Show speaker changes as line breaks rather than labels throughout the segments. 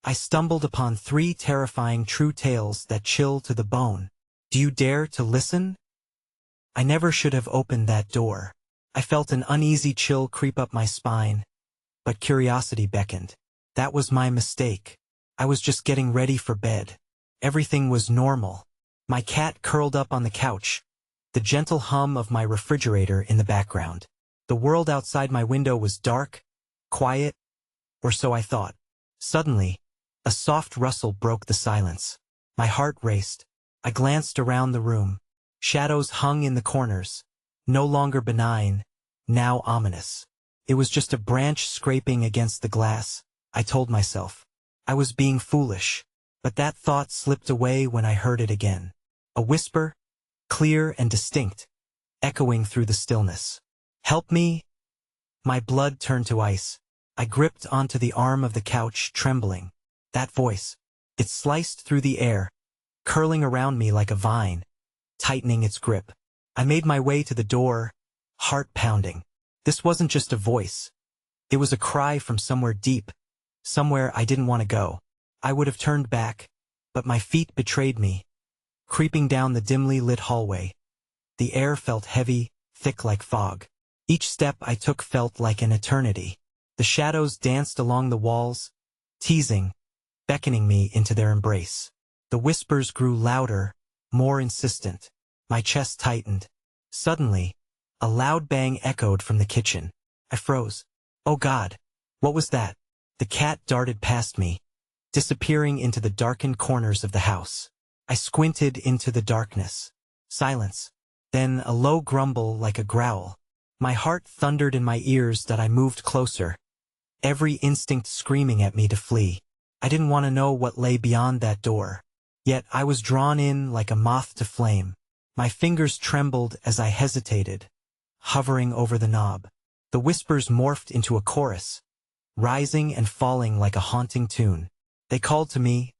I stumbled upon 3 terrifying true tales that chill to the bone. Do you dare to listen? I never should have opened that door. I felt an uneasy chill creep up my spine, but curiosity beckoned. That was my mistake. I was just getting ready for bed. Everything was normal. My cat curled up on the couch, the gentle hum of my refrigerator in the background. The world outside my window was dark, quiet, or so I thought. Suddenly, a soft rustle broke the silence. My heart raced. I glanced around the room. Shadows hung in the corners, no longer benign, now ominous. It was just a branch scraping against the glass, I told myself. I was being foolish, but that thought slipped away when I heard it again. A whisper, clear and distinct, echoing through the stillness. Help me? My blood turned to ice. I gripped onto the arm of the couch, trembling. That voice, it sliced through the air, curling around me like a vine, tightening its grip. I made my way to the door, heart pounding. This wasn't just a voice. It was a cry from somewhere deep, somewhere I didn't want to go. I would have turned back, but my feet betrayed me. Creeping down the dimly lit hallway, the air felt heavy, thick like fog. Each step I took felt like an eternity. The shadows danced along the walls, teasing, beckoning me into their embrace. The whispers grew louder, more insistent. My chest tightened. Suddenly, a loud bang echoed from the kitchen. I froze. Oh God, what was that? The cat darted past me, disappearing into the darkened corners of the house. I squinted into the darkness. Silence. Then a low grumble like a growl. My heart thundered in my ears that I moved closer, every instinct screaming at me to flee. I didn't want to know what lay beyond that door. Yet I was drawn in like a moth to flame. My fingers trembled as I hesitated, hovering over the knob. The whispers morphed into a chorus, rising and falling like a haunting tune. They called to me,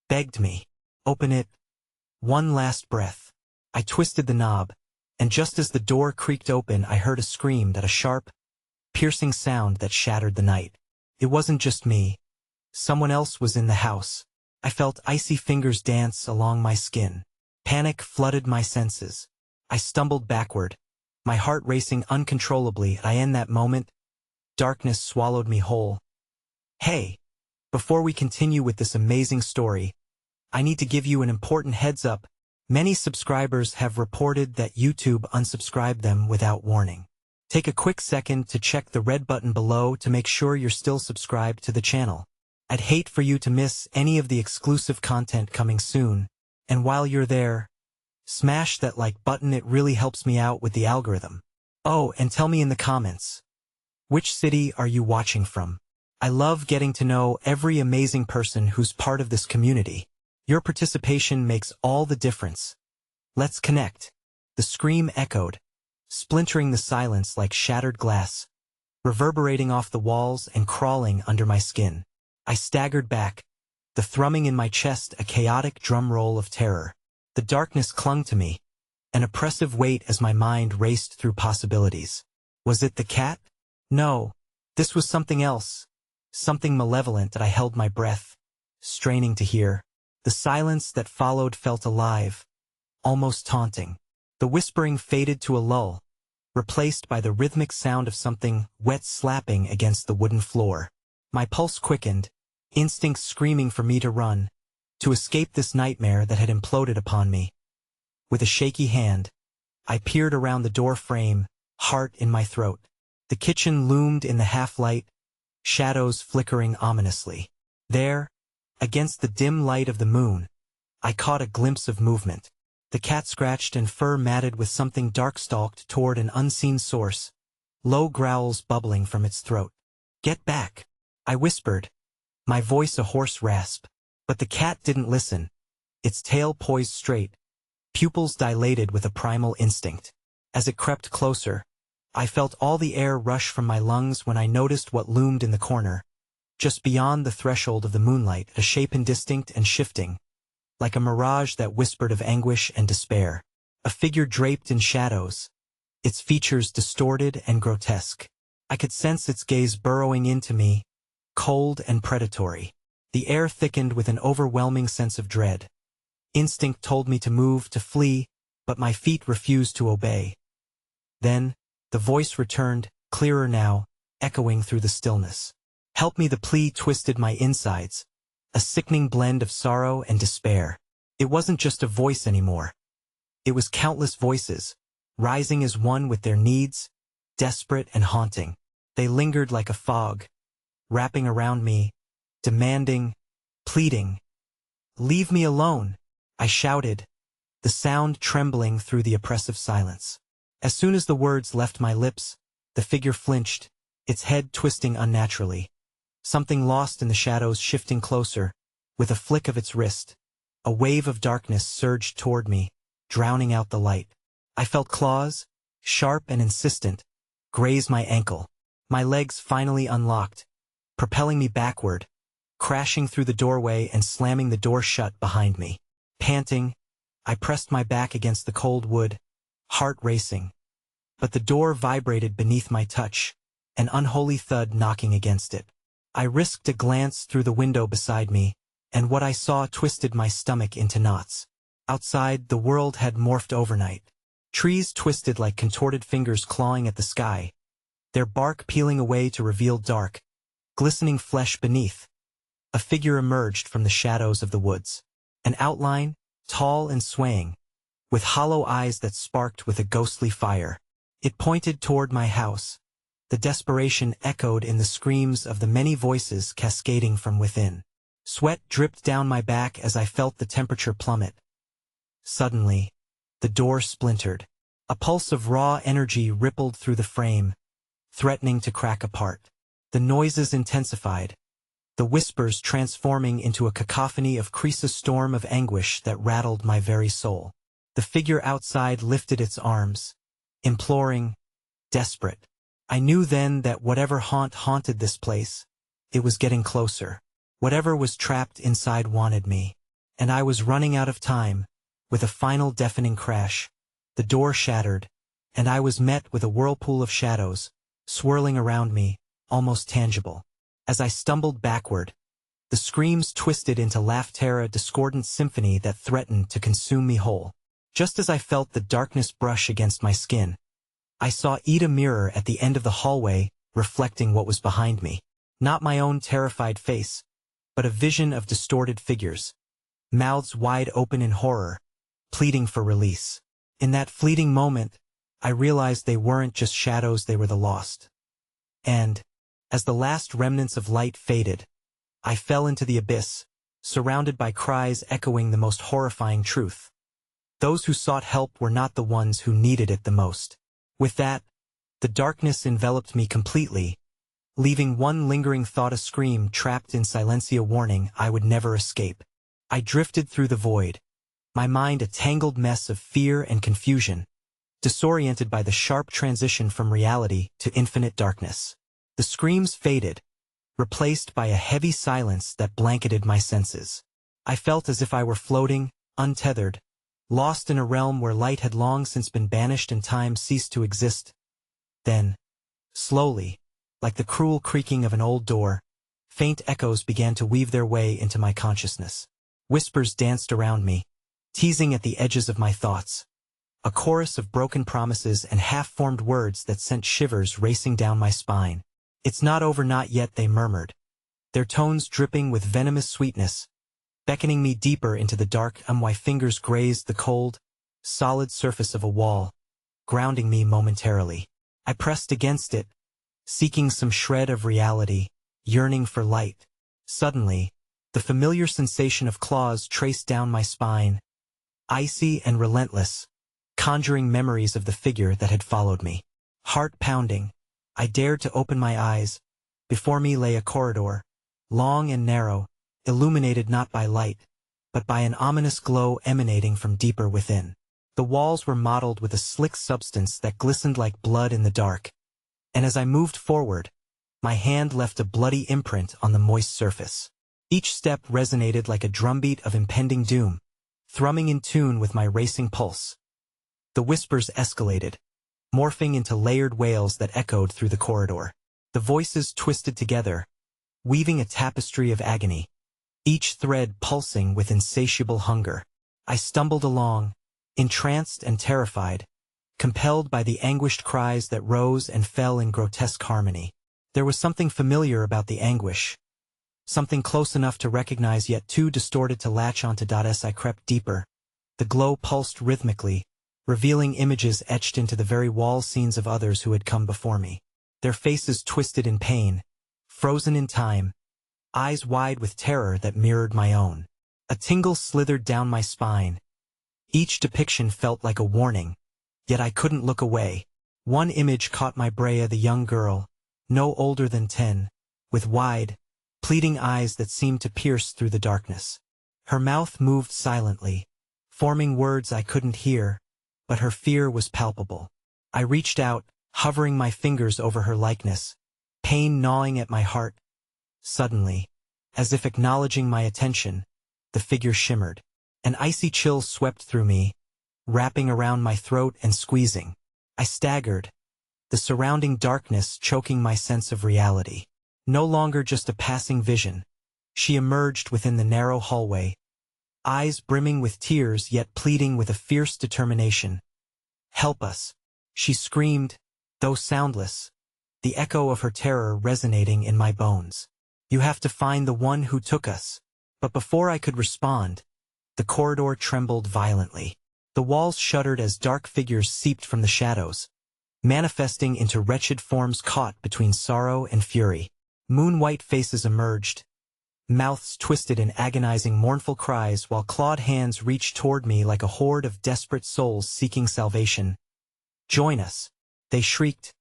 begged me, open it. One last breath. I twisted the knob, and just as the door creaked open, I heard a scream, that a sharp, piercing sound that shattered the night. It wasn't just me. Someone else was in the house. I felt icy fingers dance along my skin. Panic flooded my senses. I stumbled backward, my heart racing uncontrollably. In that moment, darkness swallowed me whole. Hey, before we continue with this amazing story, I need to give you an important heads up. Many subscribers have reported that YouTube unsubscribed them without warning. Take a quick second to check the red button below to make sure you're still subscribed to the channel. I'd hate for you to miss any of the exclusive content coming soon. And while you're there, smash that like button, it really helps me out with the algorithm. Oh, and tell me in the comments, which city are you watching from? I love getting to know every amazing person who's part of this community. Your participation makes all the difference. Let's connect. The scream echoed, splintering the silence like shattered glass, reverberating off the walls and crawling under my skin. I staggered back, the thrumming in my chest a chaotic drum roll of terror. The darkness clung to me, an oppressive weight as my mind raced through possibilities. Was it the cat? No, this was something else, something malevolent. That I held my breath, straining to hear. The silence that followed felt alive, almost taunting. The whispering faded to a lull, replaced by the rhythmic sound of something wet slapping against the wooden floor. My pulse quickened, instincts screaming for me to run, to escape this nightmare that had imploded upon me. With a shaky hand, I peered around the door frame, heart in my throat. The kitchen loomed in the half-light, shadows flickering ominously. There, against the dim light of the moon, I caught a glimpse of movement. The cat scratched and fur matted with something dark stalked toward an unseen source, low growls bubbling from its throat. Get back, I whispered, my voice a hoarse rasp. But the cat didn't listen, its tail poised straight, pupils dilated with a primal instinct. As it crept closer, I felt all the air rush from my lungs when I noticed what loomed in the corner, just beyond the threshold of the moonlight, a shape indistinct and shifting, like a mirage that whispered of anguish and despair. A figure draped in shadows, its features distorted and grotesque. I could sense its gaze burrowing into me, cold and predatory. The air thickened with an overwhelming sense of dread. Instinct told me to move, to flee, but my feet refused to obey. Then, the voice returned, clearer now, echoing through the stillness. "Help me!" The plea twisted my insides, a sickening blend of sorrow and despair. It wasn't just a voice anymore. It was countless voices, rising as one with their needs, desperate and haunting. They lingered like a fog, wrapping around me, demanding, pleading. "Leave me alone!" I shouted, the sound trembling through the oppressive silence. As soon as the words left my lips, the figure flinched, its head twisting unnaturally. Something lost in the shadows shifting closer, with a flick of its wrist. A wave of darkness surged toward me, drowning out the light. I felt claws, sharp and insistent, graze my ankle. My legs finally unlocked, propelling me backward, crashing through the doorway and slamming the door shut behind me. Panting, I pressed my back against the cold wood, heart racing. But the door vibrated beneath my touch, an unholy thud knocking against it. I risked a glance through the window beside me, and what I saw twisted my stomach into knots. Outside, the world had morphed overnight. Trees twisted like contorted fingers clawing at the sky, their bark peeling away to reveal dark, glistening flesh beneath. A figure emerged from the shadows of the woods. An outline, tall and swaying, with hollow eyes that sparked with a ghostly fire. It pointed toward my house. The desperation echoed in the screams of the many voices cascading from within. Sweat dripped down my back as I felt the temperature plummet. Suddenly, the door splintered. A pulse of raw energy rippled through the frame, threatening to crack apart. The noises intensified, the whispers transforming into a cacophony of Krisa's storm of anguish that rattled my very soul. The figure outside lifted its arms, imploring, desperate. I knew then that whatever haunted this place, it was getting closer. Whatever was trapped inside wanted me, and I was running out of time. With a final deafening crash, the door shattered, and I was met with a whirlpool of shadows, swirling around me, almost tangible. As I stumbled backward, the screams twisted into laughter, a discordant symphony that threatened to consume me whole. Just as I felt the darkness brush against my skin, I saw a mirror at the end of the hallway, reflecting what was behind me. Not my own terrified face, but a vision of distorted figures, mouths wide open in horror, pleading for release. In that fleeting moment, I realized they weren't just shadows, they were the lost. And, as the last remnants of light faded, I fell into the abyss, surrounded by cries echoing the most horrifying truth. Those who sought help were not the ones who needed it the most. With that, the darkness enveloped me completely, leaving one lingering thought, a scream trapped in silencia, warning I would never escape. I drifted through the void, my mind a tangled mess of fear and confusion, disoriented by the sharp transition from reality to infinite darkness. The screams faded, replaced by a heavy silence that blanketed my senses. I felt as if I were floating, untethered, lost in a realm where light had long since been banished and time ceased to exist. Then, slowly, like the cruel creaking of an old door, faint echoes began to weave their way into my consciousness. Whispers danced around me, teasing at the edges of my thoughts. A chorus of broken promises and half-formed words that sent shivers racing down my spine. "It's not over, not yet," they murmured, their tones dripping with venomous sweetness, beckoning me deeper into the dark. My fingers grazed the cold, solid surface of a wall, grounding me momentarily. I pressed against it, seeking some shred of reality, yearning for light. Suddenly, the familiar sensation of claws traced down my spine, icy and relentless, conjuring memories of the figure that had followed me. Heart pounding, I dared to open my eyes. Before me lay a corridor, long and narrow, illuminated not by light, but by an ominous glow emanating from deeper within. The walls were mottled with a slick substance that glistened like blood in the dark, and as I moved forward, my hand left a bloody imprint on the moist surface. Each step resonated like a drumbeat of impending doom, thrumming in tune with my racing pulse. The whispers escalated, morphing into layered wails that echoed through the corridor. The voices twisted together, weaving a tapestry of agony. each thread pulsing with insatiable hunger. I stumbled along, entranced and terrified, compelled by the anguished cries that rose and fell in grotesque harmony. There was something familiar about the anguish, something close enough to recognize yet too distorted to latch onto. As I crept deeper, the glow pulsed rhythmically, revealing images etched into the very wall scenes of others who had come before me. Their faces twisted in pain, frozen in time, eyes wide with terror that mirrored my own. A tingle slithered down my spine. Each depiction felt like a warning, yet I couldn't look away. One image caught my Brea, the young girl, no older than 10, with wide, pleading eyes that seemed to pierce through the darkness. Her mouth moved silently, forming words I couldn't hear, but her fear was palpable. I reached out, hovering my fingers over her likeness, pain gnawing at my heart. Suddenly, as if acknowledging my attention, the figure shimmered. An icy chill swept through me, wrapping around my throat and squeezing. I staggered, the surrounding darkness choking my sense of reality. No longer just a passing vision, she emerged within the narrow hallway, eyes brimming with tears yet pleading with a fierce determination. "Help us," she screamed, though soundless, the echo of her terror resonating in my bones. "You have to find the one who took us." But before I could respond, the corridor trembled violently. The walls shuddered as dark figures seeped from the shadows, manifesting into wretched forms caught between sorrow and fury. Moon-white faces emerged, mouths twisted in agonizing mournful cries while clawed hands reached toward me like a horde of desperate souls seeking salvation. "Join us," they shrieked,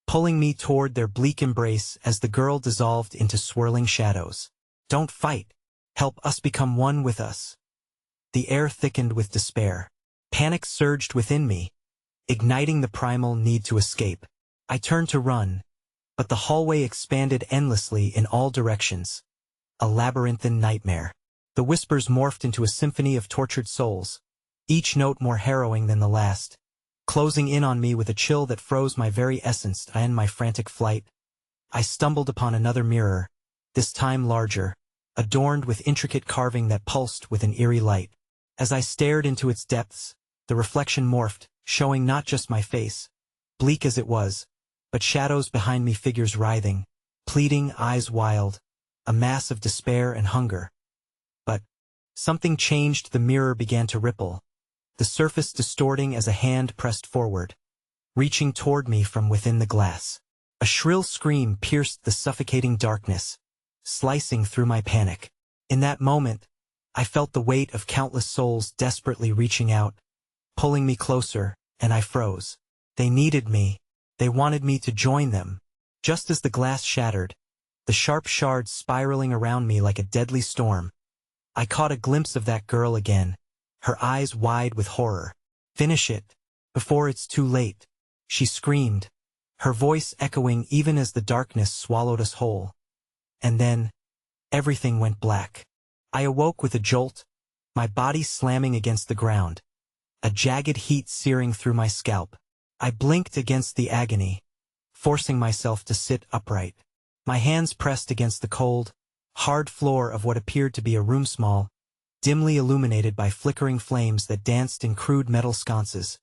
pulling me toward their bleak embrace as the girl dissolved into swirling shadows. "Don't fight. Help us become one with us." The air thickened with despair. Panic surged within me, igniting the primal need to escape. I turned to run, but the hallway expanded endlessly in all directions. A labyrinthine nightmare. The whispers morphed into a symphony of tortured souls, each note more harrowing than the last, closing in on me with a chill that froze my very essence. I end my frantic flight. I stumbled upon another mirror, this time larger, adorned with intricate carving that pulsed with an eerie light. As I stared into its depths, the reflection morphed, showing not just my face, bleak as it was, but shadows behind me, figures writhing, pleading, eyes wild, a mass of despair and hunger. But something changed. The mirror began to ripple, the surface distorting as a hand pressed forward, reaching toward me from within the glass. A shrill scream pierced the suffocating darkness, slicing through my panic. In that moment, I felt the weight of countless souls desperately reaching out, pulling me closer, and I froze. They needed me. They wanted me to join them. Just as the glass shattered, the sharp shards spiraling around me like a deadly storm, I caught a glimpse of that girl again, her eyes wide with horror. "Finish it, before it's too late," she screamed, her voice echoing even as the darkness swallowed us whole. And then, everything went black. I awoke with a jolt, my body slamming against the ground, a jagged heat searing through my scalp. I blinked against the agony, forcing myself to sit upright. My hands pressed against the cold, hard floor of what appeared to be a room small, dimly illuminated by flickering flames that danced in crude metal sconces.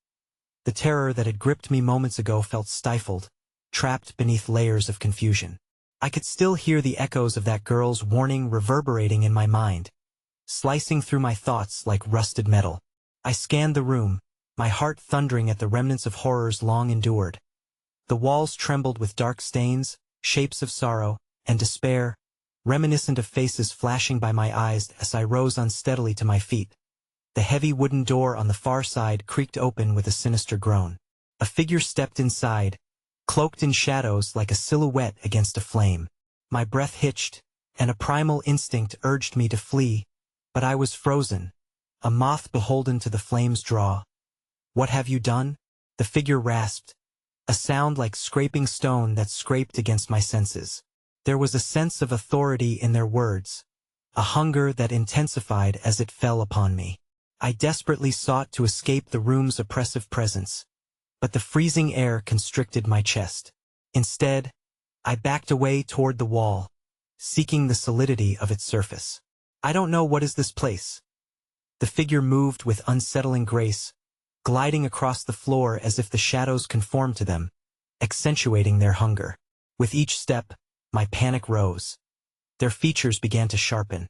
The terror that had gripped me moments ago felt stifled, trapped beneath layers of confusion. I could still hear the echoes of that girl's warning reverberating in my mind, slicing through my thoughts like rusted metal. I scanned the room, my heart thundering at the remnants of horrors long endured. The walls trembled with dark stains, shapes of sorrow and despair, reminiscent of faces flashing by my eyes as I rose unsteadily to my feet. The heavy wooden door on the far side creaked open with a sinister groan. A figure stepped inside, cloaked in shadows like a silhouette against a flame. My breath hitched, and a primal instinct urged me to flee, but I was frozen, a moth beholden to the flame's draw. "What have you done?" the figure rasped, a sound like scraping stone that scraped against my senses. There was a sense of authority in their words, a hunger that intensified as it fell upon me. I desperately sought to escape the room's oppressive presence, but the freezing air constricted my chest. Instead, I backed away toward the wall, seeking the solidity of its surface. I don't know what is this place. The figure moved with unsettling grace, gliding across the floor as if the shadows conformed to them, accentuating their hunger. With each step, my panic rose. Their features began to sharpen.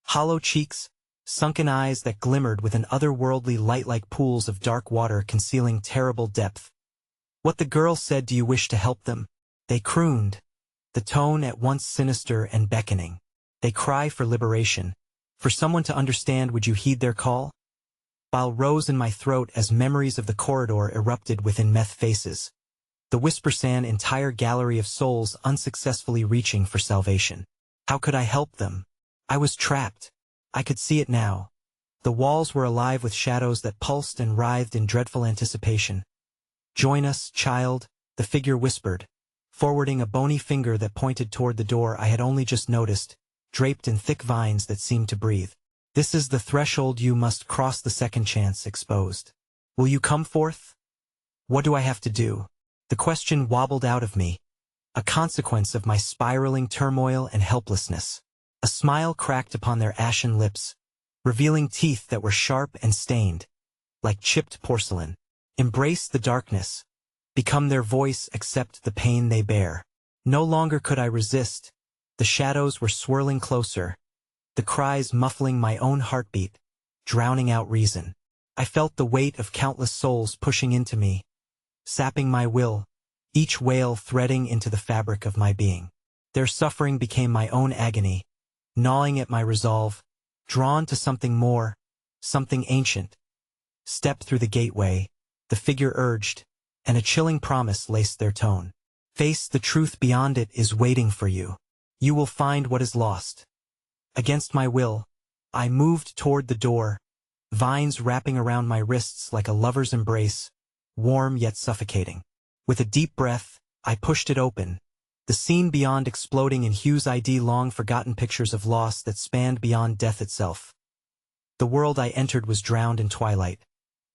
Hollow cheeks, sunken eyes that glimmered with an otherworldly light like pools of dark water concealing terrible depth. What the girl said, "Do you wish to help them?" They crooned, the tone at once sinister and beckoning. They cry for liberation, for someone to understand. Would you heed their call? Bile rose in my throat as memories of the corridor erupted within meth faces. The whisper san entire gallery of souls unsuccessfully reaching for salvation. How could I help them? I was trapped. I could see it now. The walls were alive with shadows that pulsed and writhed in dreadful anticipation. "Join us, child," the figure whispered, forwarding a bony finger that pointed toward the door I had only just noticed, draped in thick vines that seemed to breathe. "This is the threshold you must cross, the second chance exposed. Will you come forth?" What do I have to do? The question wobbled out of me, a consequence of my spiraling turmoil and helplessness. A smile cracked upon their ashen lips, revealing teeth that were sharp and stained, like chipped porcelain. Embrace the darkness. Become their voice, accept the pain they bear. No longer could I resist. The shadows were swirling closer, the cries muffling my own heartbeat, drowning out reason. I felt the weight of countless souls pushing into me, sapping my will, each wail threading into the fabric of my being. Their suffering became my own agony, gnawing at my resolve, drawn to something more, something ancient. Step through the gateway, the figure urged, and a chilling promise laced their tone. Face the truth, beyond it is waiting for you. You will find what is lost. Against my will, I moved toward the door, vines wrapping around my wrists like a lover's embrace, warm yet suffocating. With a deep breath, I pushed it open, the scene beyond exploding in hues ID long-forgotten pictures of loss that spanned beyond death itself. The world I entered was drowned in twilight.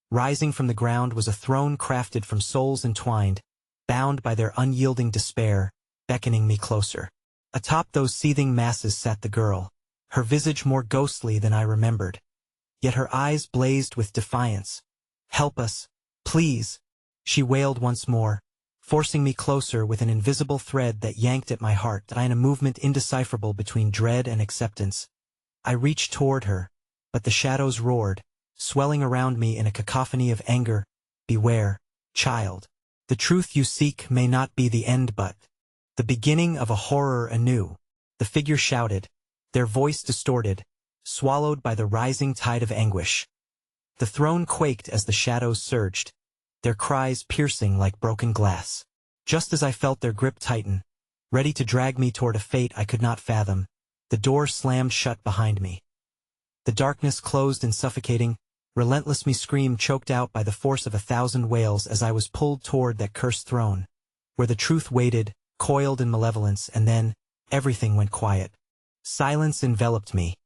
Rising from the ground was a throne crafted from souls entwined, bound by their unyielding despair, beckoning me closer. Atop those seething masses sat the girl, her visage more ghostly than I remembered. Yet her eyes blazed with defiance. "Help us, please," she wailed once more, forcing me closer with an invisible thread that yanked at my heart. I in a movement indecipherable between dread and acceptance. I reached toward her, but the shadows roared, swelling around me in a cacophony of anger. "Beware, child. The truth you seek may not be the end but the beginning of a horror anew," the figure shouted, their voice distorted, swallowed by the rising tide of anguish. The throne quaked as the shadows surged, their cries piercing like broken glass. Just as I felt their grip tighten, ready to drag me toward a fate I could not fathom, the door slammed shut behind me. The darkness closed in suffocating, relentless me scream choked out by the force of 1,000 wails as I was pulled toward that cursed throne, where the truth waited, coiled in malevolence, and then everything went quiet. Silence enveloped me,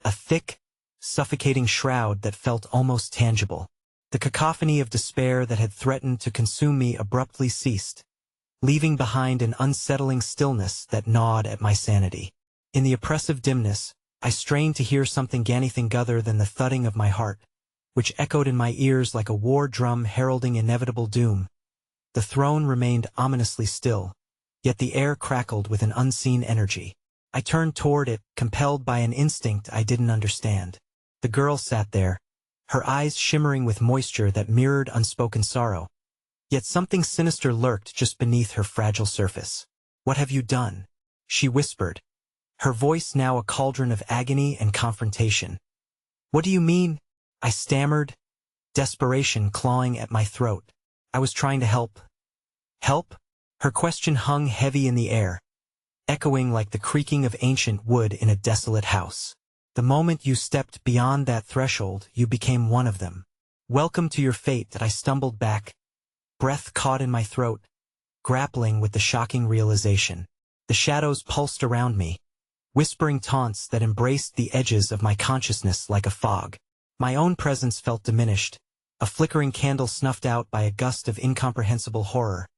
a thick, suffocating shroud that felt almost tangible. The cacophony of despair that had threatened to consume me abruptly ceased, leaving behind an unsettling stillness that gnawed at my sanity. In the oppressive dimness, I strained to hear something, anything other than the thudding of my heart, which echoed in my ears like a war drum heralding inevitable doom. The throne remained ominously still, yet the air crackled with an unseen energy. I turned toward it, compelled by an instinct I didn't understand. The girl sat there, her eyes shimmering with moisture that mirrored unspoken sorrow. Yet something sinister lurked just beneath her fragile surface. "What have you done?" she whispered, her voice now a cauldron of agony and confrontation. "What do you mean?" I stammered, desperation clawing at my throat. "I was trying to help." "Help?" Her question hung heavy in the air, echoing like the creaking of ancient wood in a desolate house. "The moment you stepped beyond that threshold, you became one of them. Welcome to your fate." That I stumbled back, breath caught in my throat, grappling with the shocking realization. The shadows pulsed around me, whispering taunts that embraced the edges of my consciousness like a fog. My own presence felt diminished, a flickering candle snuffed out by a gust of incomprehensible horror.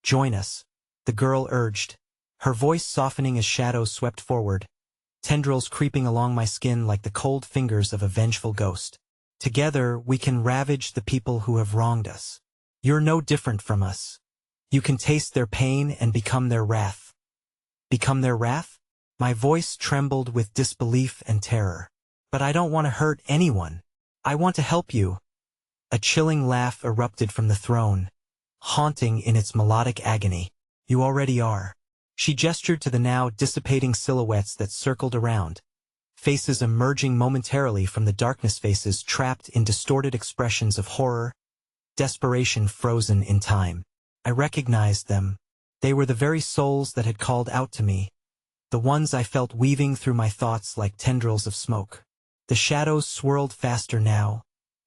"Join us," the girl urged, her voice softening as shadows swept forward. tendrils creeping along my skin like the cold fingers of a vengeful ghost. Together, we can ravage the people who have wronged us. You're no different from us. You can taste their pain and become their wrath. Become their wrath? My voice trembled with disbelief and terror. But I don't want to hurt anyone. I want to help you. A chilling laugh erupted from the throne, haunting in its melodic agony. You already are. She gestured to the now dissipating silhouettes that circled around, faces emerging momentarily from the darkness, faces trapped in distorted expressions of horror, desperation frozen in time. I recognized them. They were the very souls that had called out to me, the ones I felt weaving through my thoughts like tendrils of smoke. The shadows swirled faster now,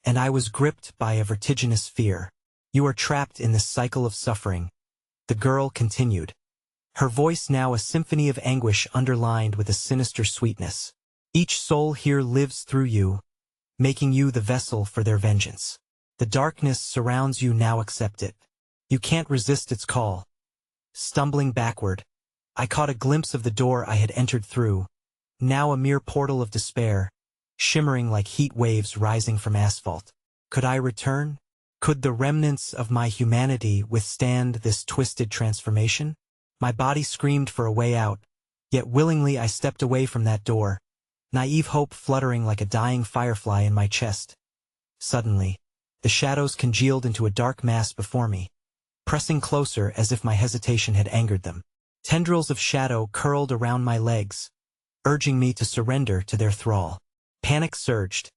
and I was gripped by a vertiginous fear. You are trapped in this cycle of suffering, the girl continued, her voice now a symphony of anguish underlined with a sinister sweetness. Each soul here lives through you, making you the vessel for their vengeance. The darkness surrounds you, now accept it. You can't resist its call. Stumbling backward, I caught a glimpse of the door I had entered through, now a mere portal of despair, shimmering like heat waves rising from asphalt. Could I return? Could the remnants of my humanity withstand this twisted transformation? My body screamed for a way out, yet willingly I stepped away from that door, naive hope fluttering like a dying firefly in my chest. Suddenly, the shadows congealed into a dark mass before me, pressing closer as if my hesitation had angered them. Tendrils of shadow curled around my legs, urging me to surrender to their thrall. Panic surged.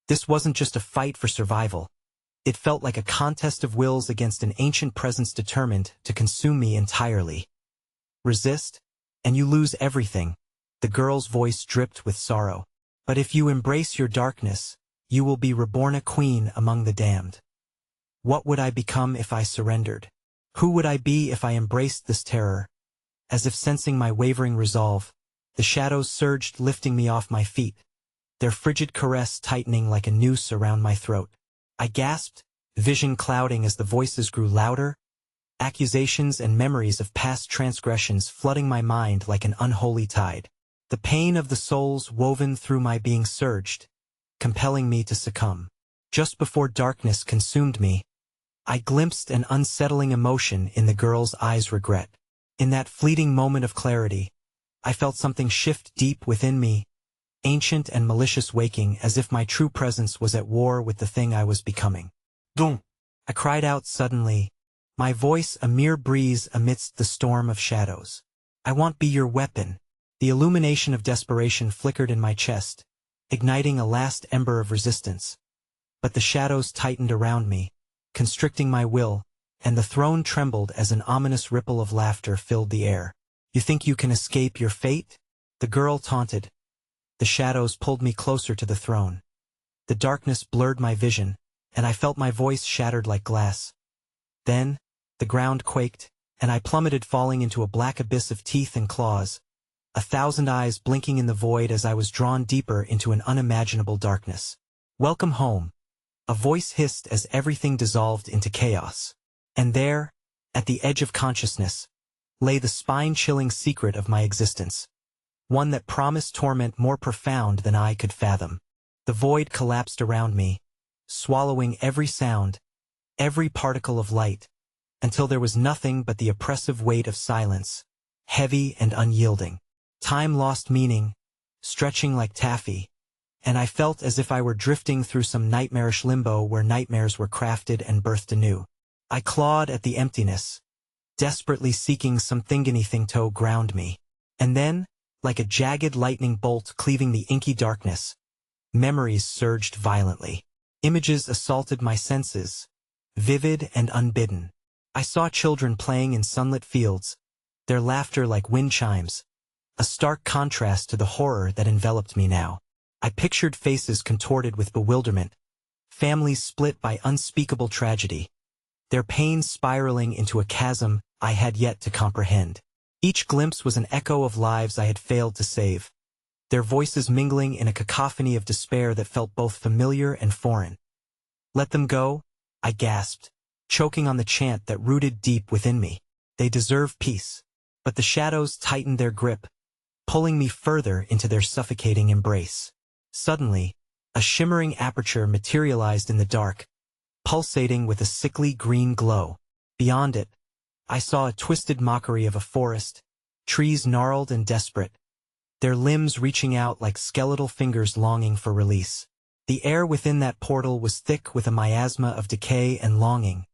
This wasn't just a fight for survival. It felt like a contest of wills against an ancient presence determined to consume me entirely. Resist, and you lose everything. The girl's voice dripped with sorrow. But if you embrace your darkness, you will be reborn a queen among the damned. What would I become if I surrendered? Who would I be if I embraced this terror? As if sensing my wavering resolve, the shadows surged, lifting me off my feet, their frigid caress tightening like a noose around my throat. I gasped, vision clouding as the voices grew louder, accusations and memories of past transgressions flooding my mind like an unholy tide. The pain of the souls woven through my being surged, compelling me to succumb. Just before darkness consumed me, I glimpsed an unsettling emotion in the girl's eyes, regret. In that fleeting moment of clarity, I felt something shift deep within me, ancient and malicious, waking as if my true presence was at war with the thing I was becoming. Dum! I cried out suddenly, my voice a mere breeze amidst the storm of shadows. I won't be your weapon. The illumination of desperation flickered in my chest, igniting a last ember of resistance. But the shadows tightened around me, constricting my will, and the throne trembled as an ominous ripple of laughter filled the air. You think you can escape your fate? The girl taunted. The shadows pulled me closer to the throne. The darkness blurred my vision, and I felt my voice shattered like glass. Then, the ground quaked, and I plummeted, falling into a black abyss of teeth and claws, 1,000 eyes blinking in the void as I was drawn deeper into an unimaginable darkness. Welcome home, a voice hissed as everything dissolved into chaos. And there, at the edge of consciousness, lay the spine-chilling secret of my existence, one that promised torment more profound than I could fathom. The void collapsed around me, swallowing every sound, every particle of light, until there was nothing but the oppressive weight of silence, heavy and unyielding. Time lost meaning, stretching like taffy, and I felt as if I were drifting through some nightmarish limbo where nightmares were crafted and birthed anew. I clawed at the emptiness, desperately seeking something anything to ground me. And then, like a jagged lightning bolt cleaving the inky darkness, memories surged violently. Images assaulted my senses, vivid and unbidden. I saw children playing in sunlit fields, their laughter like wind chimes, a stark contrast to the horror that enveloped me now. I pictured faces contorted with bewilderment, families split by unspeakable tragedy, their pain spiraling into a chasm I had yet to comprehend. Each glimpse was an echo of lives I had failed to save, their voices mingling in a cacophony of despair that felt both familiar and foreign. Let them go, I gasped, choking on the chant that rooted deep within me. They deserve peace. But the shadows tightened their grip, pulling me further into their suffocating embrace. Suddenly, a shimmering aperture materialized in the dark, pulsating with a sickly green glow. Beyond it, I saw a twisted mockery of a forest, trees gnarled and desperate, their limbs reaching out like skeletal fingers longing for release. The air within that portal was thick with a miasma of decay and longing,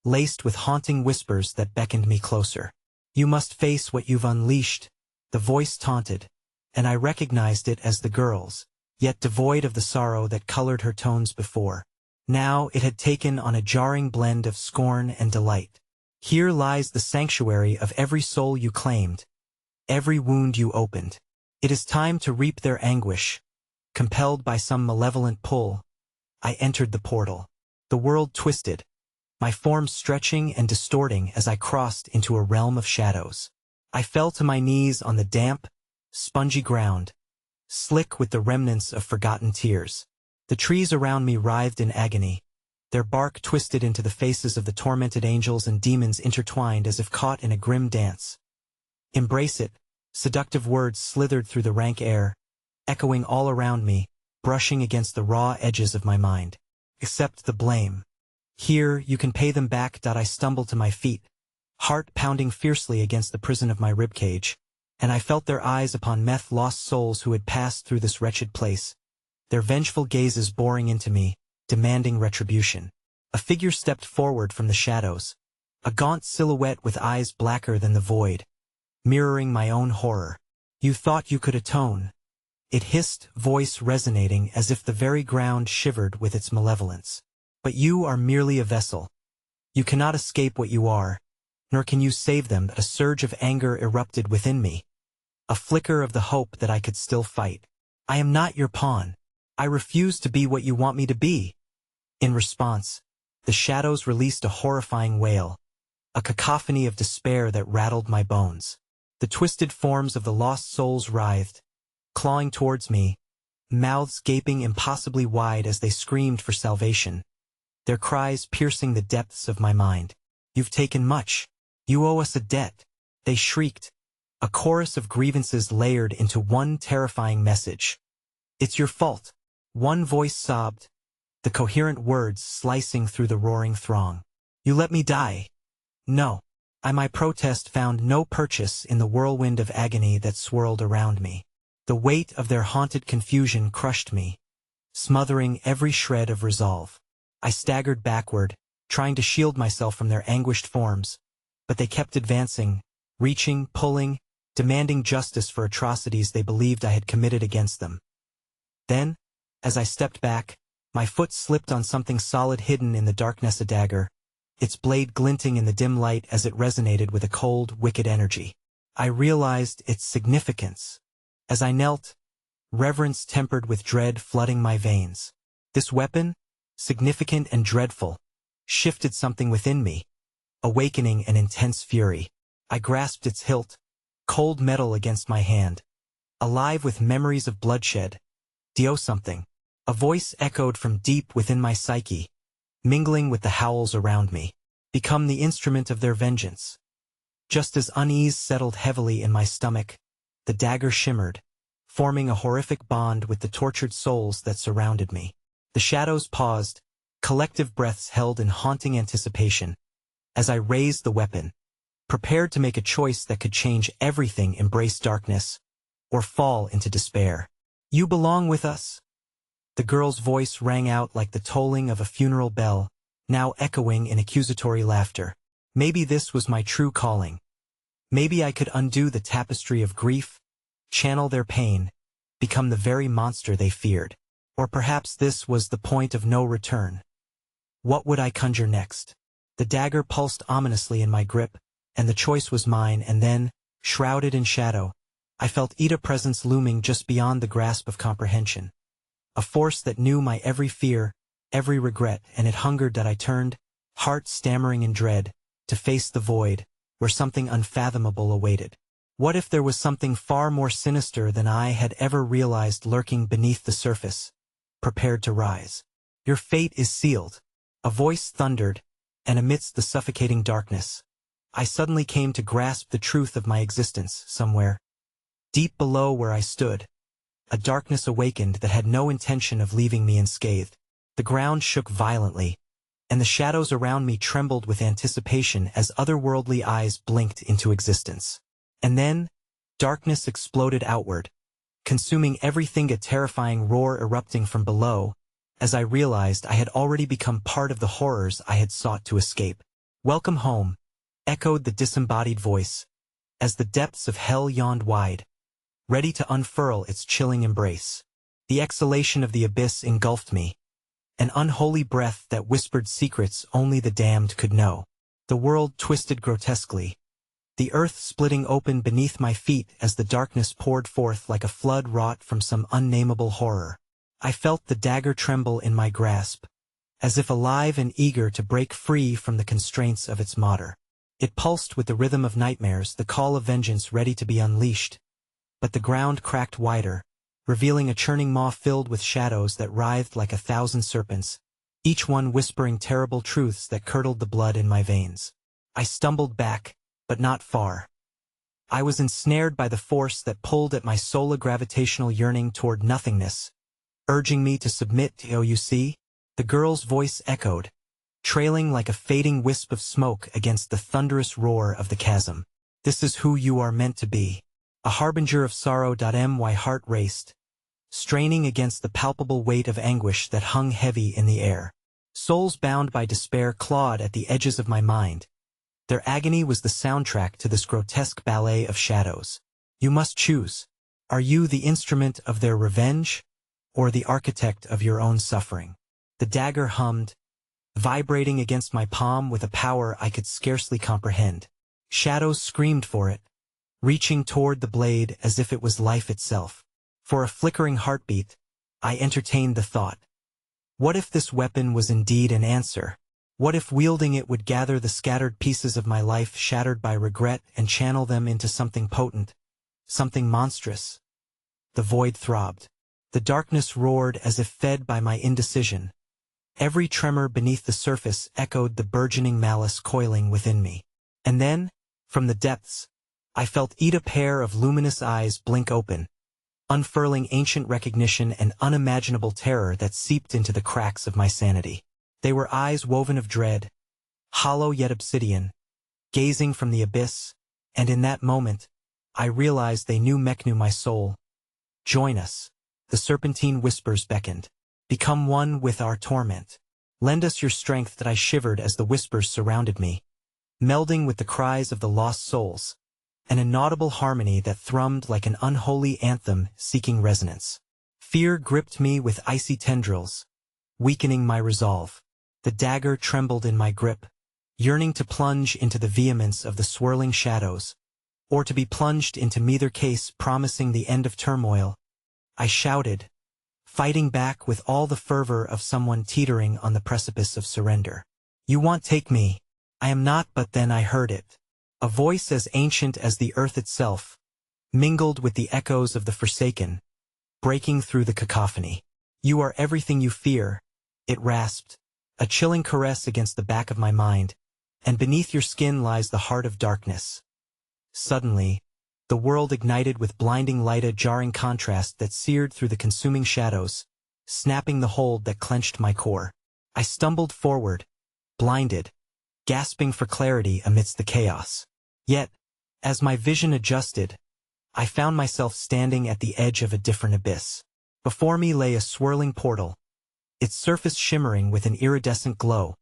laced with haunting whispers that beckoned me closer. "You must face what you've unleashed," the voice taunted, and I recognized it as the girl's, yet devoid of the sorrow that colored her tones before. Now it had taken on a jarring blend of scorn and delight. "Here lies the sanctuary of every soul you claimed, every wound you opened. It is time to reap their anguish." Compelled by some malevolent pull, I entered the portal. The world twisted, my form stretching and distorting as I crossed into a realm of shadows. I fell to my knees on the damp, spongy ground, slick with the remnants of forgotten tears. The trees around me writhed in agony, their bark twisted into the faces of the tormented angels and demons intertwined as if caught in a grim dance. "Embrace it," seductive words slithered through the rank air, echoing all around me, brushing against the raw edges of my mind. "Accept the blame. Here, you can pay them back." I stumbled to my feet, heart pounding fiercely against the prison of my ribcage, and I felt their eyes upon meth-lost souls who had passed through this wretched place, their vengeful gazes boring into me, demanding retribution. A figure stepped forward from the shadows, a gaunt silhouette with eyes blacker than the void, mirroring my own horror. "You thought you could atone," it hissed, voice resonating as if the very ground shivered with its malevolence. "But you are merely a vessel. You cannot escape what you are, nor can you save them." A surge of anger erupted within me, a flicker of the hope that I could still fight. "I am not your pawn. I refuse to be what you want me to be." In response, the shadows released a horrifying wail, a cacophony of despair that rattled my bones. The twisted forms of the lost souls writhed, clawing towards me, mouths gaping impossibly wide as they screamed for salvation, their cries piercing the depths of my mind. "You've taken much. You owe us a debt," they shrieked, a chorus of grievances layered into one terrifying message. "It's your fault," one voice sobbed, the coherent words slicing through the roaring throng. "You let me die." "No." My protest found no purchase in the whirlwind of agony that swirled around me. The weight of their haunted confusion crushed me, smothering every shred of resolve. I staggered backward, trying to shield myself from their anguished forms, but they kept advancing, reaching, pulling, demanding justice for atrocities they believed I had committed against them. Then, as I stepped back, my foot slipped on something solid hidden in the darkness, a dagger, its blade glinting in the dim light as it resonated with a cold, wicked energy. I realized its significance as I knelt, reverence tempered with dread flooding my veins. This weapon, significant and dreadful, shifted something within me, awakening an intense fury. I grasped its hilt, cold metal against my hand, alive with memories of bloodshed. "Do something." A voice echoed from deep within my psyche, mingling with the howls around me. "Become the instrument of their vengeance." Just as unease settled heavily in my stomach, the dagger shimmered, forming a horrific bond with the tortured souls that surrounded me. The shadows paused, collective breaths held in haunting anticipation, as I raised the weapon, prepared to make a choice that could change everything: embrace darkness, or fall into despair. "You belong with us." The girl's voice rang out like the tolling of a funeral bell, now echoing in accusatory laughter. Maybe this was my true calling. Maybe I could undo the tapestry of grief, channel their pain, become the very monster they feared. Or perhaps this was the point of no return. What would I conjure next? The dagger pulsed ominously in my grip, and the choice was mine. And then, shrouded in shadow, I felt Ida's presence looming just beyond the grasp of comprehension. A force that knew my every fear, every regret, and it hungered that I turned, heart stammering in dread, to face the void, where something unfathomable awaited. What if there was something far more sinister than I had ever realized lurking beneath the surface, prepared to rise? "Your fate is sealed," a voice thundered, and amidst the suffocating darkness, I suddenly came to grasp the truth of my existence. Somewhere, Deep below where I stood, a darkness awakened that had no intention of leaving me unscathed. The ground shook violently, and the shadows around me trembled with anticipation as otherworldly eyes blinked into existence. And then, darkness exploded outward, consuming everything, a terrifying roar erupting from below, as I realized I had already become part of the horrors I had sought to escape. "Welcome home," echoed the disembodied voice, as the depths of hell yawned wide, ready to unfurl its chilling embrace. The exhalation of the abyss engulfed me, an unholy breath that whispered secrets only the damned could know. The world twisted grotesquely, the earth splitting open beneath my feet as the darkness poured forth like a flood wrought from some unnameable horror. I felt the dagger tremble in my grasp, as if alive and eager to break free from the constraints of its modder. It pulsed with the rhythm of nightmares, the call of vengeance ready to be unleashed. But the ground cracked wider, revealing a churning maw filled with shadows that writhed like 1,000 serpents, each one whispering terrible truths that curdled the blood in my veins. I stumbled back, but not far. I was ensnared by the force that pulled at my soul, a gravitational yearning toward nothingness, urging me to submit. "Oh, you see?" the girl's voice echoed, trailing like a fading wisp of smoke against the thunderous roar of the chasm. "This is who you are meant to be." A harbinger of sorrow. My heart raced, straining against the palpable weight of anguish that hung heavy in the air. Souls bound by despair clawed at the edges of my mind. Their agony was the soundtrack to this grotesque ballet of shadows. You must choose. Are you the instrument of their revenge, or the architect of your own suffering? The dagger hummed, vibrating against my palm with a power I could scarcely comprehend. Shadows screamed for it, reaching toward the blade as if it was life itself. For a flickering heartbeat, I entertained the thought. What if this weapon was indeed an answer? What if wielding it would gather the scattered pieces of my life shattered by regret and channel them into something potent, something monstrous? The void throbbed. The darkness roared as if fed by my indecision. Every tremor beneath the surface echoed the burgeoning malice coiling within me. And then, from the depths, I felt a pair of luminous eyes blink open, unfurling ancient recognition and unimaginable terror that seeped into the cracks of my sanity. They were eyes woven of dread, hollow yet obsidian, gazing from the abyss, and in that moment, I realized they knew my soul. "Join us," the serpentine whispers beckoned. "Become one with our torment. Lend us your strength." That I shivered as the whispers surrounded me, melding with the cries of the lost souls, an inaudible harmony that thrummed like an unholy anthem seeking resonance. Fear gripped me with icy tendrils, weakening my resolve. The dagger trembled in my grip, yearning to plunge into the vehemence of the swirling shadows, or to be plunged into neither case, promising the end of turmoil. I shouted, fighting back with all the fervor of someone teetering on the precipice of surrender. "You won't take me." "I am not." But then I heard it. A voice as ancient as the earth itself, mingled with the echoes of the forsaken, breaking through the cacophony. "You are everything you fear," it rasped, a chilling caress against the back of my mind, "and beneath your skin lies the heart of darkness." Suddenly, the world ignited with blinding light, a jarring contrast that seared through the consuming shadows, snapping the hold that clenched my core. I stumbled forward, blinded, gasping for clarity amidst the chaos. Yet, as my vision adjusted, I found myself standing at the edge of a different abyss. Before me lay a swirling portal, its surface shimmering with an iridescent glow,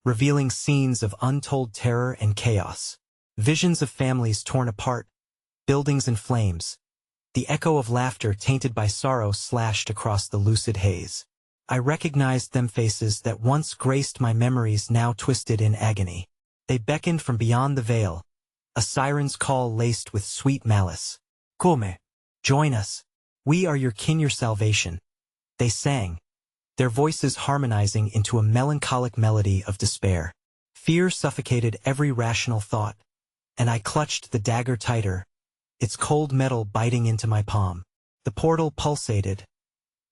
revealing scenes of untold terror and chaos. Visions of families torn apart, buildings in flames, the echo of laughter tainted by sorrow slashed across the lucid haze. I recognized them, faces that once graced my memories now twisted in agony. They beckoned from beyond the veil, a siren's call laced with sweet malice. "Come, join us. We are your kin, your salvation," they sang, their voices harmonizing into a melancholic melody of despair. Fear suffocated every rational thought, and I clutched the dagger tighter, its cold metal biting into my palm. The portal pulsated,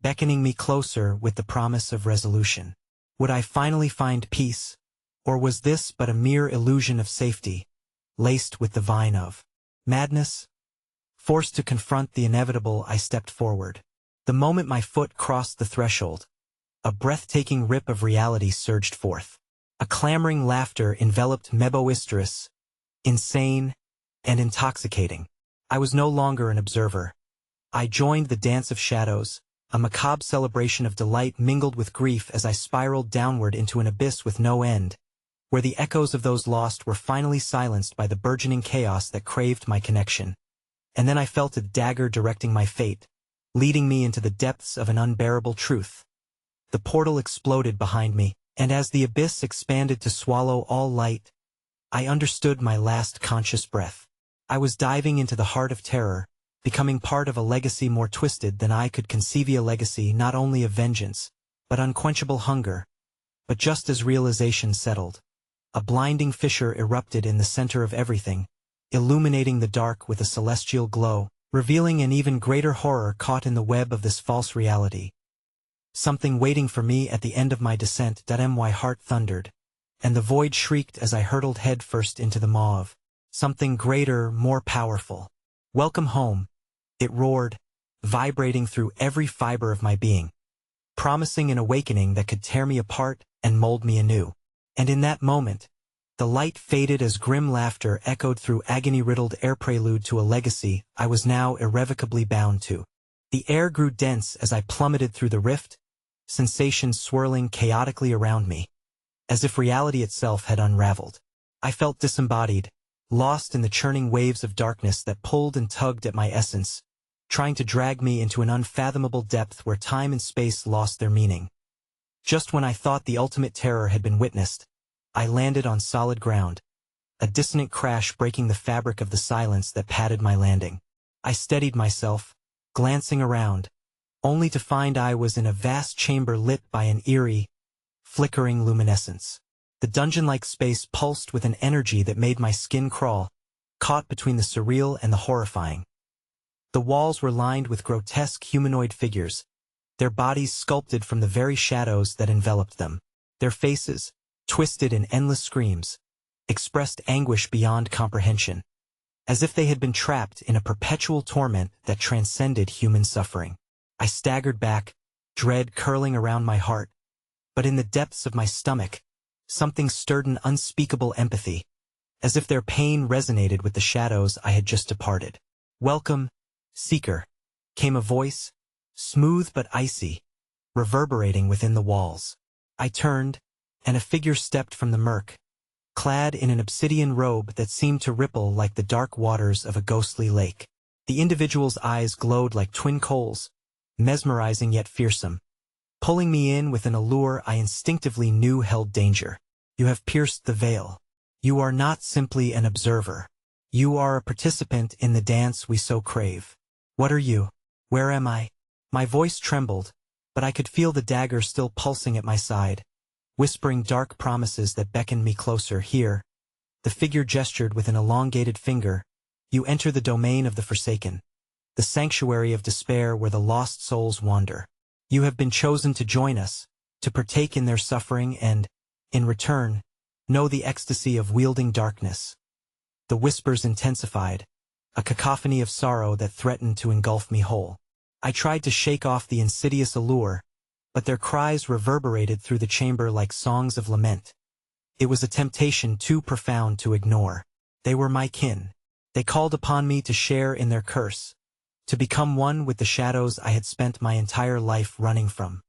beckoning me closer with the promise of resolution. Would I finally find peace, or was this but a mere illusion of safety, laced with the vine of madness? Forced to confront the inevitable, I stepped forward. The moment my foot crossed the threshold, a breathtaking rip of reality surged forth. A clamoring laughter enveloped Meboisterus, insane and intoxicating. I was no longer an observer. I joined the dance of shadows, a macabre celebration of delight mingled with grief as I spiraled downward into an abyss with no end, where the echoes of those lost were finally silenced by the burgeoning chaos that craved my connection. And then I felt a dagger directing my fate, leading me into the depths of an unbearable truth. The portal exploded behind me, and as the abyss expanded to swallow all light, I understood my last conscious breath. I was diving into the heart of terror, becoming part of a legacy more twisted than I could conceive, a legacy not only of vengeance, but unquenchable hunger. But just as realization settled, a blinding fissure erupted in the center of everything, illuminating the dark with a celestial glow, revealing an even greater horror caught in the web of this false reality. Something waiting for me at the end of my descent. My heart thundered, and the void shrieked as I hurtled headfirst into the maw of something greater, more powerful. Welcome home, it roared, vibrating through every fiber of my being, promising an awakening that could tear me apart and mold me anew. And in that moment, the light faded as grim laughter echoed through agony-riddled air, prelude to a legacy I was now irrevocably bound to. The air grew dense as I plummeted through the rift, sensations swirling chaotically around me, as if reality itself had unraveled. I felt disembodied, lost in the churning waves of darkness that pulled and tugged at my essence, trying to drag me into an unfathomable depth where time and space lost their meaning. Just when I thought the ultimate terror had been witnessed, I landed on solid ground, a dissonant crash breaking the fabric of the silence that padded my landing. I steadied myself, glancing around, only to find I was in a vast chamber lit by an eerie, flickering luminescence. The dungeon-like space pulsed with an energy that made my skin crawl, caught between the surreal and the horrifying. The walls were lined with grotesque humanoid figures, their bodies sculpted from the very shadows that enveloped them. Their faces, twisted in endless screams, expressed anguish beyond comprehension, as if they had been trapped in a perpetual torment that transcended human suffering. I staggered back, dread curling around my heart, but in the depths of my stomach, something stirred an unspeakable empathy, as if their pain resonated with the shadows I had just departed. "Welcome, Seeker," came a voice, smooth but icy, reverberating within the walls. I turned, and a figure stepped from the murk, clad in an obsidian robe that seemed to ripple like the dark waters of a ghostly lake. The individual's eyes glowed like twin coals, mesmerizing yet fearsome, pulling me in with an allure I instinctively knew held danger. "You have pierced the veil. You are not simply an observer. You are a participant in the dance we so crave. What are you? Where am I?" My voice trembled, but I could feel the dagger still pulsing at my side, whispering dark promises that beckoned me closer. "Here," the figure gestured with an elongated finger, "you enter the domain of the Forsaken, the sanctuary of despair where the lost souls wander. You have been chosen to join us, to partake in their suffering and, in return, know the ecstasy of wielding darkness." The whispers intensified, a cacophony of sorrow that threatened to engulf me whole. I tried to shake off the insidious allure, but their cries reverberated through the chamber like songs of lament. It was a temptation too profound to ignore. They were my kin. They called upon me to share in their curse, to become one with the shadows I had spent my entire life running from.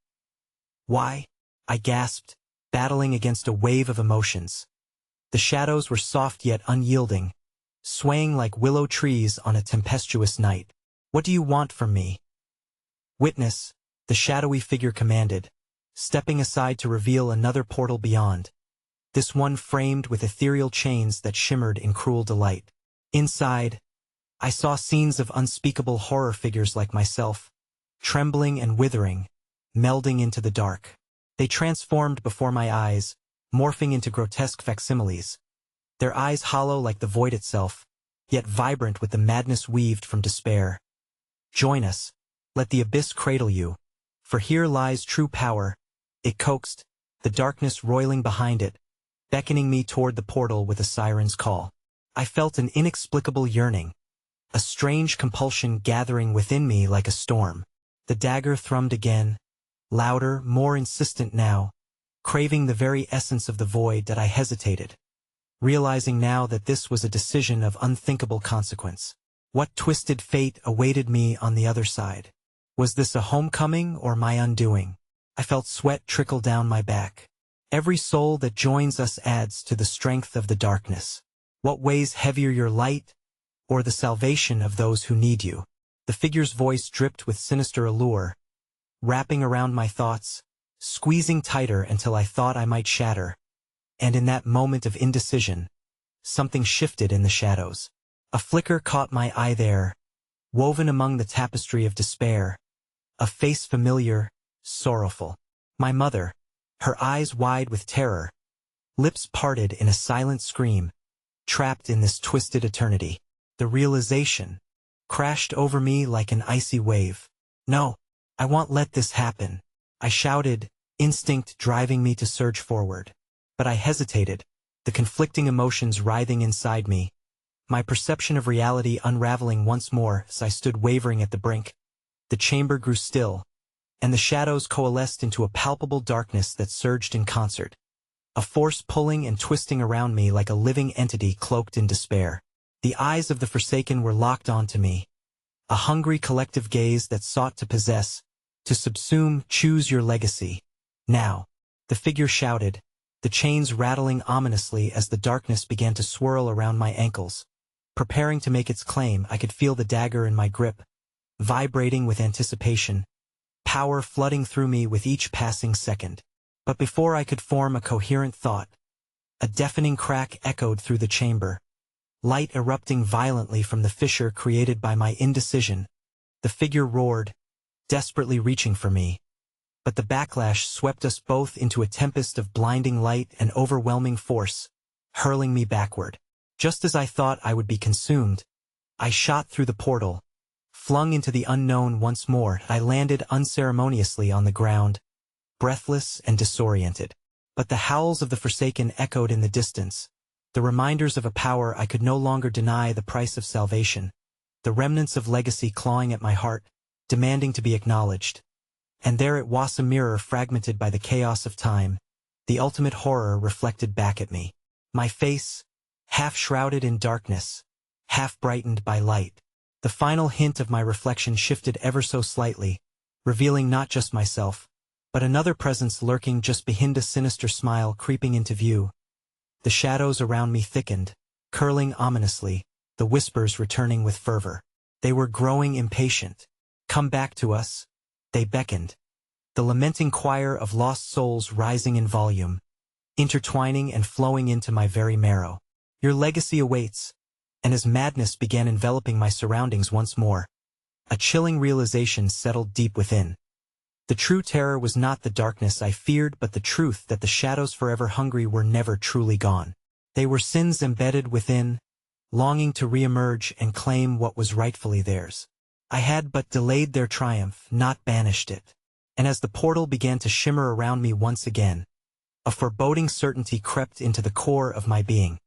"Why?" I gasped, battling against a wave of emotions. The shadows were soft yet unyielding, swaying like willow trees on a tempestuous night. "What do you want from me?" "Witness," the shadowy figure commanded, stepping aside to reveal another portal beyond, this one framed with ethereal chains that shimmered in cruel delight. Inside, I saw scenes of unspeakable horror, figures like myself, trembling and withering, melding into the dark. They transformed before my eyes, morphing into grotesque facsimiles, their eyes hollow like the void itself, yet vibrant with the madness weaved from despair. "Join us. Let the abyss cradle you, for here lies true power," it coaxed, the darkness roiling behind it, beckoning me toward the portal with a siren's call. I felt an inexplicable yearning, a strange compulsion gathering within me like a storm. The dagger thrummed again, louder, more insistent now, craving the very essence of the void that I hesitated, realizing now that this was a decision of unthinkable consequence. What twisted fate awaited me on the other side? Was this a homecoming or my undoing? I felt sweat trickle down my back. Every soul that joins us adds to the strength of the darkness. What weighs heavier, your light, or the salvation of those who need you? The figure's voice dripped with sinister allure, wrapping around my thoughts, squeezing tighter until I thought I might shatter. And in that moment of indecision, something shifted in the shadows. A flicker caught my eye there, woven among the tapestry of despair, a face familiar, sorrowful. My mother, her eyes wide with terror, lips parted in a silent scream, trapped in this twisted eternity. The realization crashed over me like an icy wave. No, I won't let this happen, I shouted, instinct driving me to surge forward. But I hesitated, the conflicting emotions writhing inside me, my perception of reality unraveling once more as I stood wavering at the brink. The chamber grew still, and the shadows coalesced into a palpable darkness that surged in concert, a force pulling and twisting around me like a living entity cloaked in despair. The eyes of the Forsaken were locked onto me, a hungry collective gaze that sought to possess, to subsume. Choose your legacy. Now, the figure shouted, the chains rattling ominously as the darkness began to swirl around my ankles. Preparing to make its claim, I could feel the dagger in my grip, vibrating with anticipation, power flooding through me with each passing second. But before I could form a coherent thought, a deafening crack echoed through the chamber, light erupting violently from the fissure created by my indecision. The figure roared, desperately reaching for me. But the backlash swept us both into a tempest of blinding light and overwhelming force, hurling me backward. Just as I thought I would be consumed, I shot through the portal. Flung into the unknown once more, I landed unceremoniously on the ground, breathless and disoriented. But the howls of the Forsaken echoed in the distance, the reminders of a power I could no longer deny, the price of salvation, the remnants of legacy clawing at my heart, demanding to be acknowledged. And there it was, a mirror fragmented by the chaos of time, the ultimate horror reflected back at me. My face, half shrouded in darkness, half brightened by light. The final hint of my reflection shifted ever so slightly, revealing not just myself, but another presence lurking just behind, a sinister smile creeping into view. The shadows around me thickened, curling ominously, the whispers returning with fervor. They were growing impatient. Come back to us, they beckoned. The lamenting choir of lost souls rising in volume, intertwining and flowing into my very marrow. Your legacy awaits. And as madness began enveloping my surroundings once more, a chilling realization settled deep within. The true terror was not the darkness I feared, but the truth that the shadows forever hungry were never truly gone. They were sins embedded within, longing to reemerge and claim what was rightfully theirs. I had but delayed their triumph, not banished it. And as the portal began to shimmer around me once again, a foreboding certainty crept into the core of my being.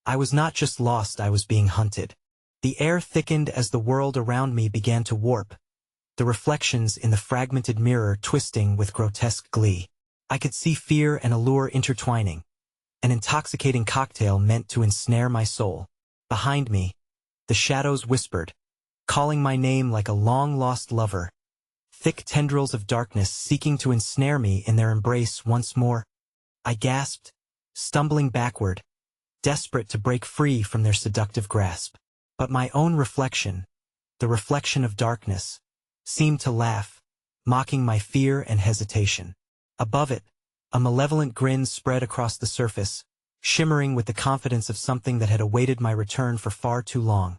I was not just lost, I was being hunted. The air thickened as the world around me began to warp, the reflections in the fragmented mirror twisting with grotesque glee. I could see fear and allure intertwining, an intoxicating cocktail meant to ensnare my soul. Behind me, the shadows whispered, calling my name like a long-lost lover, thick tendrils of darkness seeking to ensnare me in their embrace once more. I gasped, stumbling backward, desperate to break free from their seductive grasp. But my own reflection, the reflection of darkness, seemed to laugh, mocking my fear and hesitation. Above it, a malevolent grin spread across the surface, shimmering with the confidence of something that had awaited my return for far too long.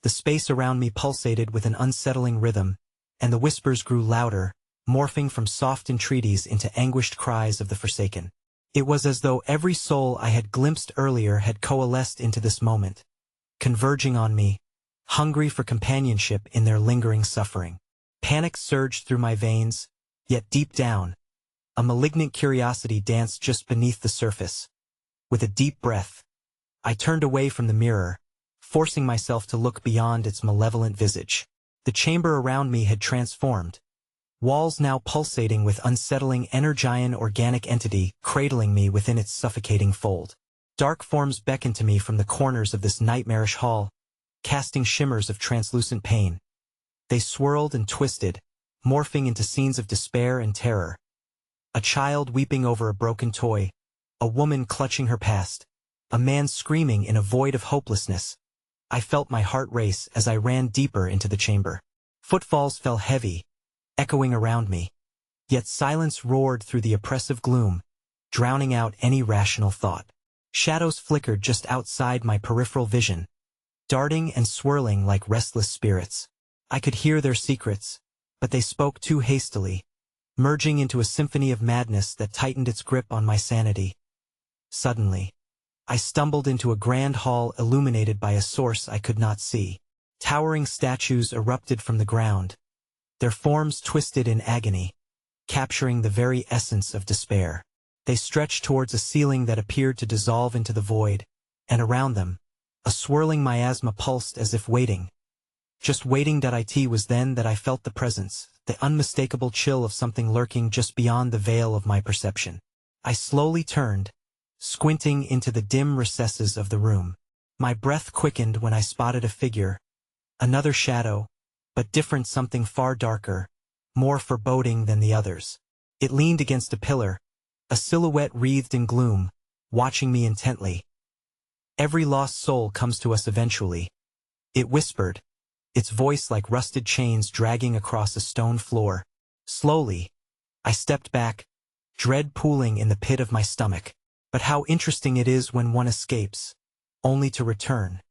The space around me pulsated with an unsettling rhythm, and the whispers grew louder, morphing from soft entreaties into anguished cries of the Forsaken. It was as though every soul I had glimpsed earlier had coalesced into this moment, converging on me, hungry for companionship in their lingering suffering. Panic surged through my veins, yet deep down, a malignant curiosity danced just beneath the surface. With a deep breath, I turned away from the mirror, forcing myself to look beyond its malevolent visage. The chamber around me had transformed. Walls now pulsating with unsettling energying organic entity cradling me within its suffocating fold. Dark forms beckoned to me from the corners of this nightmarish hall, casting shimmers of translucent pain. They swirled and twisted, morphing into scenes of despair and terror. A child weeping over a broken toy, a woman clutching her past, a man screaming in a void of hopelessness. I felt my heart race as I ran deeper into the chamber. Footfalls fell heavy, echoing around me. Yet silence roared through the oppressive gloom, drowning out any rational thought. Shadows flickered just outside my peripheral vision, darting and swirling like restless spirits. I could hear their secrets, but they spoke too hastily, merging into a symphony of madness that tightened its grip on my sanity. Suddenly, I stumbled into a grand hall illuminated by a source I could not see. Towering statues erupted from the ground, their forms twisted in agony, capturing the very essence of despair. They stretched towards a ceiling that appeared to dissolve into the void, and around them, a swirling miasma pulsed as if waiting. Just waiting. It was then that I felt the presence, the unmistakable chill of something lurking just beyond the veil of my perception. I slowly turned, squinting into the dim recesses of the room. My breath quickened when I spotted a figure, another shadow, but different, something far darker, more foreboding than the others. It leaned against a pillar, a silhouette wreathed in gloom, watching me intently. "Every lost soul comes to us eventually," it whispered, its voice like rusted chains dragging across a stone floor. Slowly, I stepped back, dread pooling in the pit of my stomach. But how interesting it is when one escapes, only to return.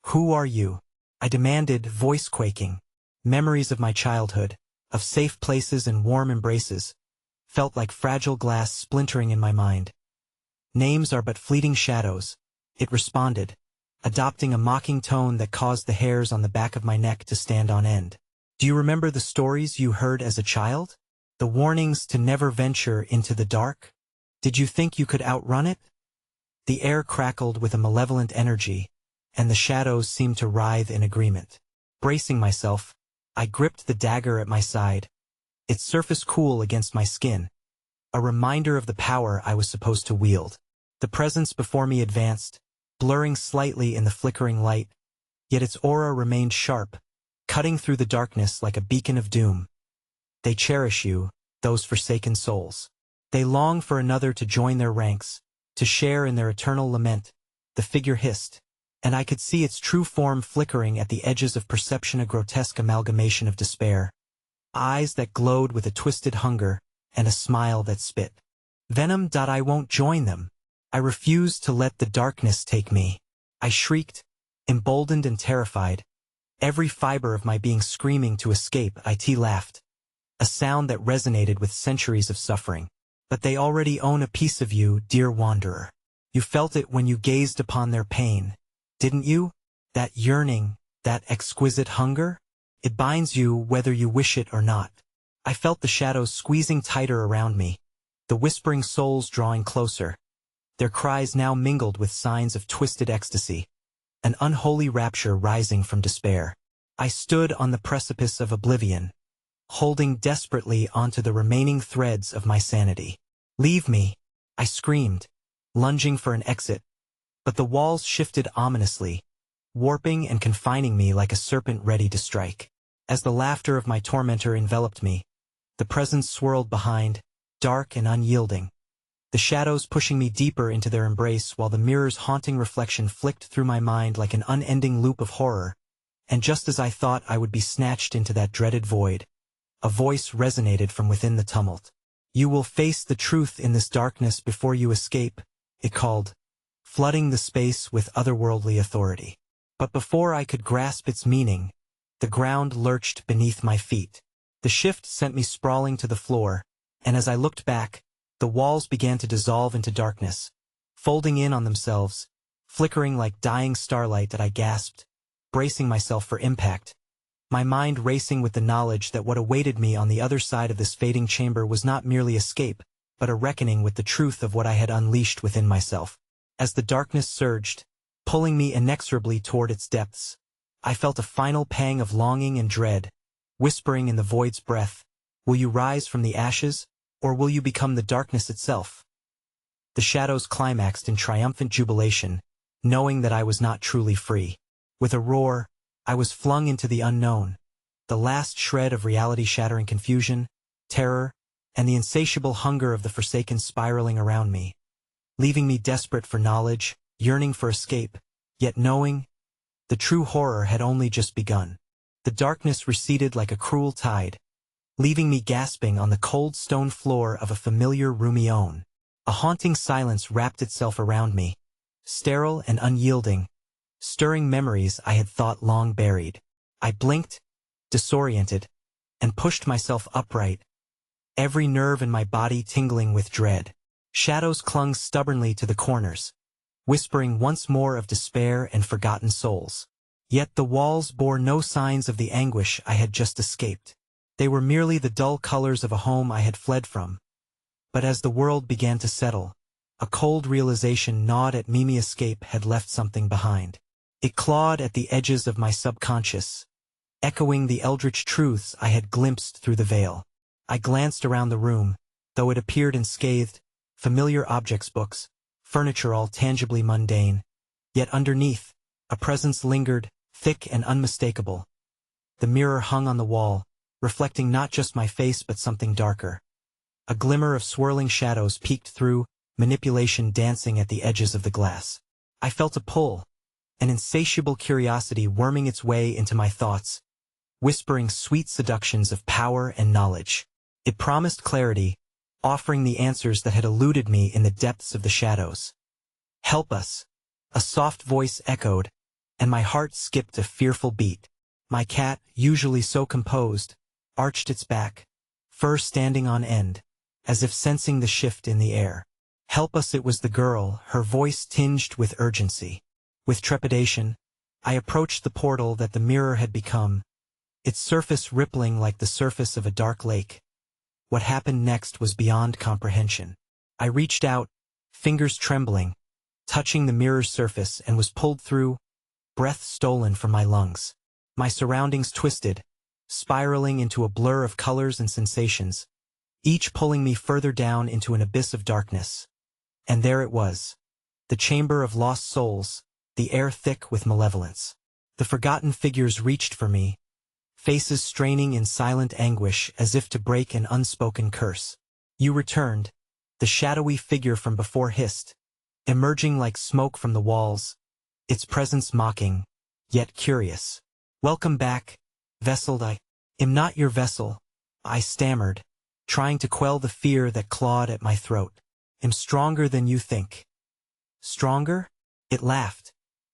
"Who are you?" I demanded, voice quaking. Memories of my childhood, of safe places and warm embraces, felt like fragile glass splintering in my mind. "Names are but fleeting shadows," it responded, adopting a mocking tone that caused the hairs on the back of my neck to stand on end. "Do you remember the stories you heard as a child? The warnings to never venture into the dark? Did you think you could outrun it?" The air crackled with a malevolent energy, and the shadows seemed to writhe in agreement. Bracing myself, I gripped the dagger at my side, its surface cool against my skin, a reminder of the power I was supposed to wield. The presence before me advanced, blurring slightly in the flickering light, yet its aura remained sharp, cutting through the darkness like a beacon of doom. "They cherish you, those forsaken souls. They long for another to join their ranks, to share in their eternal lament," the figure hissed, and I could see its true form flickering at the edges of perception, a grotesque amalgamation of despair. Eyes that glowed with a twisted hunger, and a smile that spit venom. "I won't join them. I refuse to let the darkness take me," I shrieked, emboldened and terrified, every fiber of my being screaming to escape. It laughed, a sound that resonated with centuries of suffering. "But they already own a piece of you, dear wanderer. You felt it when you gazed upon their pain, didn't you? That yearning, that exquisite hunger? It binds you whether you wish it or not." I felt the shadows squeezing tighter around me, the whispering souls drawing closer, their cries now mingled with signs of twisted ecstasy, an unholy rapture rising from despair. I stood on the precipice of oblivion, holding desperately onto the remaining threads of my sanity. "Leave me," I screamed, lunging for an exit, but the walls shifted ominously, warping and confining me like a serpent ready to strike. As the laughter of my tormentor enveloped me, the presence swirled behind, dark and unyielding, the shadows pushing me deeper into their embrace while the mirror's haunting reflection flicked through my mind like an unending loop of horror. And just as I thought I would be snatched into that dreaded void, a voice resonated from within the tumult. "You will face the truth in this darkness before you escape," it called, flooding the space with otherworldly authority. But before I could grasp its meaning, the ground lurched beneath my feet. The shift sent me sprawling to the floor, and as I looked back, the walls began to dissolve into darkness, folding in on themselves, flickering like dying starlight. I gasped, bracing myself for impact, my mind racing with the knowledge that what awaited me on the other side of this fading chamber was not merely escape, but a reckoning with the truth of what I had unleashed within myself. As the darkness surged, pulling me inexorably toward its depths. I felt a final pang of longing and dread, whispering in the void's breath, "Will you rise from the ashes, or will you become the darkness itself?" The shadows climaxed in triumphant jubilation, knowing that I was not truly free. With a roar, I was flung into the unknown, the last shred of reality-shattering confusion, terror, and the insatiable hunger of the Forsaken spiraling around me, leaving me desperate for knowledge, yearning for escape, yet knowing the true horror had only just begun. The darkness receded like a cruel tide, leaving me gasping on the cold stone floor of a familiar roomy own. A haunting silence wrapped itself around me, sterile and unyielding, stirring memories I had thought long buried. I blinked, disoriented, and pushed myself upright, every nerve in my body tingling with dread. Shadows clung stubbornly to the corners, whispering once more of despair and forgotten souls. Yet the walls bore no signs of the anguish I had just escaped. They were merely the dull colors of a home I had fled from. But as the world began to settle, a cold realization gnawed at me. Escape had left something behind. It clawed at the edges of my subconscious, echoing the eldritch truths I had glimpsed through the veil. I glanced around the room, though it appeared unscathed, familiar objects, books, furniture all tangibly mundane. Yet underneath, a presence lingered, thick and unmistakable. The mirror hung on the wall, reflecting not just my face but something darker. A glimmer of swirling shadows peeked through, manipulation dancing at the edges of the glass. I felt a pull, an insatiable curiosity worming its way into my thoughts, whispering sweet seductions of power and knowledge. It promised clarity, offering the answers that had eluded me in the depths of the shadows. "Help us," a soft voice echoed, and my heart skipped a fearful beat. My cat, usually so composed, arched its back, fur standing on end, as if sensing the shift in the air. "Help us," it was the girl, her voice tinged with urgency. With trepidation, I approached the portal that the mirror had become, its surface rippling like the surface of a dark lake. What happened next was beyond comprehension. I reached out, fingers trembling, touching the mirror's surface, and was pulled through, breath stolen from my lungs. My surroundings twisted, spiraling into a blur of colors and sensations, each pulling me further down into an abyss of darkness. And there it was, the chamber of lost souls, the air thick with malevolence. The forgotten figures reached for me, faces straining in silent anguish as if to break an unspoken curse. "You returned," the shadowy figure from before hissed, emerging like smoke from the walls, its presence mocking, yet curious. "Welcome back, vessel." "I am not your vessel," I stammered, trying to quell the fear that clawed at my throat. "Am stronger than you think." "Stronger?" It laughed,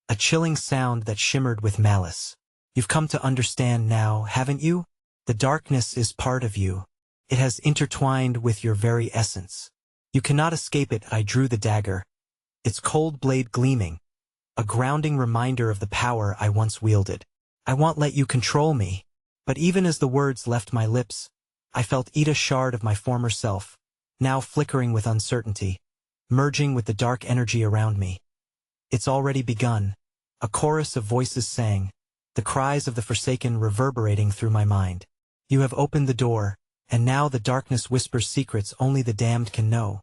a chilling sound that shimmered with malice. "You've come to understand now, haven't you? The darkness is part of you. It has intertwined with your very essence. You cannot escape it." I drew the dagger, its cold blade gleaming, a grounding reminder of the power I once wielded. "I won't let you control me." But even as the words left my lips, I felt each shard of my former self, now flickering with uncertainty, merging with the dark energy around me. "It's already begun," a chorus of voices sang, the cries of the Forsaken reverberating through my mind. "You have opened the door, and now the darkness whispers secrets only the damned can know."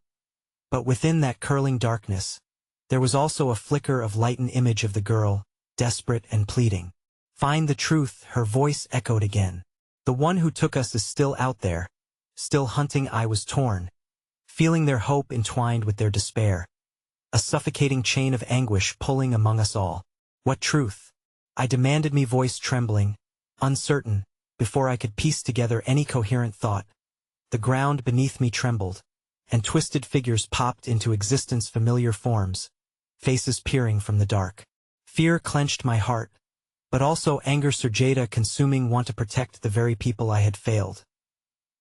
But within that curling darkness, there was also a flicker of light, an image of the girl, desperate and pleading. "Find the truth," her voice echoed again. "The one who took us is still out there, still hunting." I was torn, feeling their hope entwined with their despair, a suffocating chain of anguish pulling among us all. "What truth?" I demanded, me voice trembling, uncertain, before I could piece together any coherent thought. The ground beneath me trembled, and twisted figures popped into existence, familiar forms, faces peering from the dark. Fear clenched my heart, but also anger, Surjeta consuming, want to protect the very people I had failed.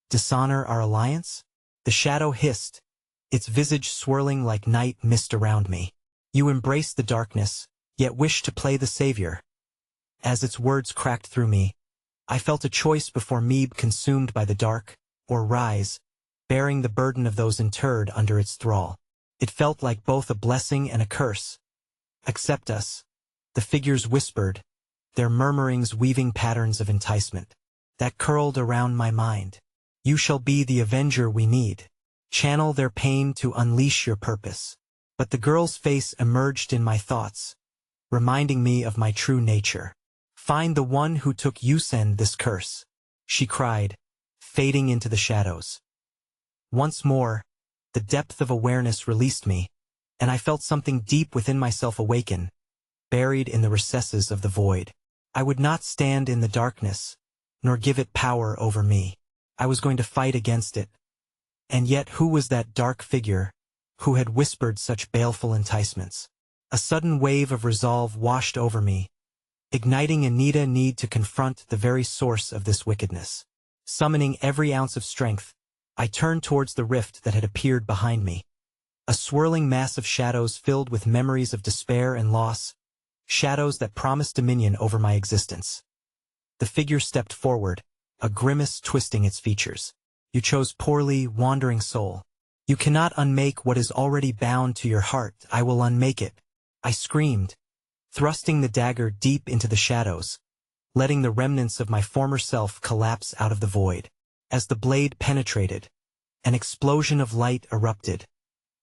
"Dishonor our alliance?" The shadow hissed, its visage swirling like night mist around me. "You embrace the darkness, yet wish to play the savior." As its words cracked through me, I felt a choice before me: consumed by the dark, or rise, bearing the burden of those interred under its thrall. It felt like both a blessing and a curse, Accept us. The figures whispered, their murmurings weaving patterns of enticement that curled around my mind. You shall be the avenger we need. Channel their pain to unleash your purpose. But the girl's face emerged in my thoughts, reminding me of my true nature. Find the one who took you, send this curse, she cried, fading into the shadows. Once more, the depth of awareness released me, and I felt something deep within myself awaken, buried in the recesses of the void. I would not stand in the darkness, nor give it power over me. I was going to fight against it. And yet who was that dark figure who had whispered such baleful enticements? A sudden wave of resolve washed over me, igniting a need to confront the very source of this wickedness. Summoning every ounce of strength, I turned towards the rift that had appeared behind me. A swirling mass of shadows filled with memories of despair and loss, shadows that promised dominion over my existence. The figure stepped forward, a grimace twisting its features. You chose poorly, wandering soul. You cannot unmake what is already bound to your heart. I will unmake it, I screamed, thrusting the dagger deep into the shadows, letting the remnants of my former self collapse out of the void. As the blade penetrated, an explosion of light erupted,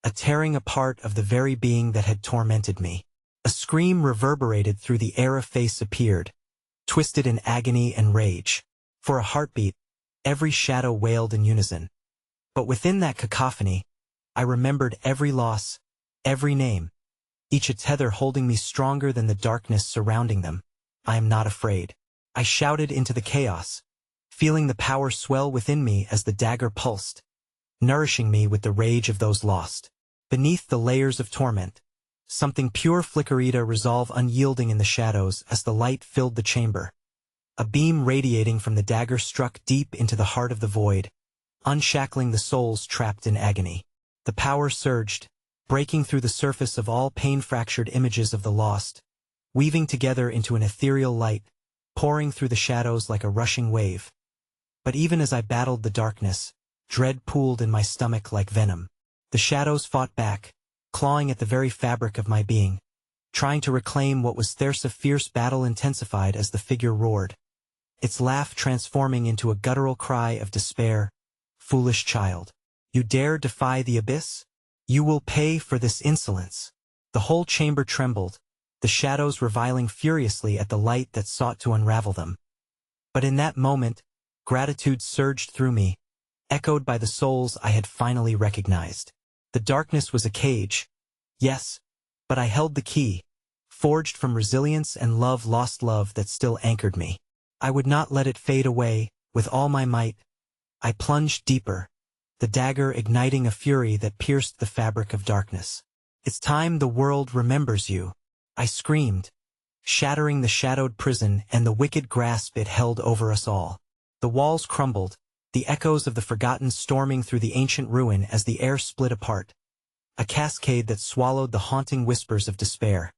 a tearing apart of the very being that had tormented me. A scream reverberated through the air. A face appeared, twisted in agony and rage. For a heartbeat, every shadow wailed in unison. But within that cacophony, I remembered every loss, every name, each a tether holding me stronger than the darkness surrounding them. I am not afraid, I shouted into the chaos, feeling the power swell within me as the dagger pulsed, nourishing me with the rage of those lost. Beneath the layers of torment, something pure flickered, a resolve unyielding in the shadows as the light filled the chamber. A beam radiating from the dagger struck deep into the heart of the void, unshackling the souls trapped in agony. The power surged, breaking through the surface of all pain-fractured images of the lost, weaving together into an ethereal light, pouring through the shadows like a rushing wave. But even as I battled the darkness, dread pooled in my stomach like venom. The shadows fought back, clawing at the very fabric of my being, trying to reclaim what was theirs. A fierce battle intensified as the figure roared, its laugh transforming into a guttural cry of despair. Foolish child, you dare defy the abyss? You will pay for this insolence. The whole chamber trembled, the shadows reviling furiously at the light that sought to unravel them. But in that moment, gratitude surged through me, echoed by the souls I had finally recognized. The darkness was a cage, yes, but I held the key, forged from resilience and love, lost love that still anchored me. I would not let it fade away. With all my might, I plunged deeper, the dagger igniting a fury that pierced the fabric of darkness. It's time the world remembers you, I screamed, shattering the shadowed prison and the wicked grasp it held over us all. The walls crumbled, the echoes of the forgotten storming through the ancient ruin as the air split apart, a cascade that swallowed the haunting whispers of despair.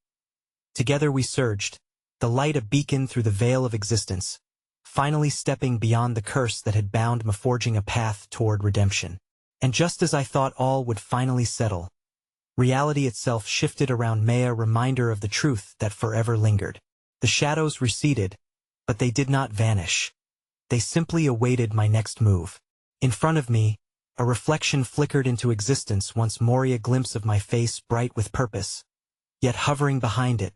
Together we surged, the light a beacon through the veil of existence, finally stepping beyond the curse that had bound me, forging a path toward redemption. And just as I thought all would finally settle, reality itself shifted around me, a reminder of the truth that forever lingered. The shadows receded, but they did not vanish. They simply awaited my next move. In front of me, a reflection flickered into existence once more, a glimpse of my face bright with purpose. Yet hovering behind it,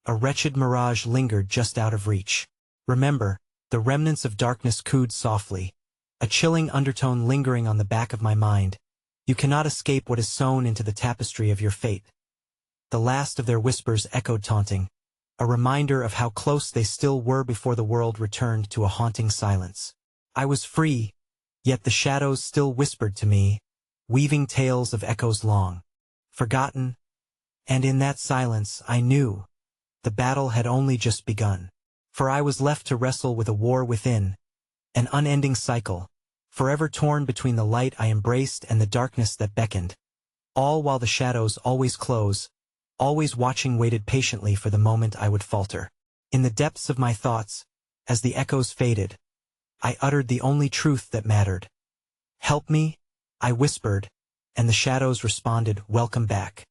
a wretched mirage lingered just out of reach. Remember, the remnants of darkness cooed softly, a chilling undertone lingering on the back of my mind. You cannot escape what is sewn into the tapestry of your fate. The last of their whispers echoed taunting, a reminder of how close they still were before the world returned to a haunting silence. I was free, yet the shadows still whispered to me, weaving tales of echoes long forgotten, and in that silence I knew the battle had only just begun. For I was left to wrestle with a war within, an unending cycle, forever torn between the light I embraced and the darkness that beckoned, all while the shadows always close, always watching, waited patiently for the moment I would falter. In the depths of my thoughts, as the echoes faded, I uttered the only truth that mattered. Help me, I whispered, and the shadows responded, welcome back.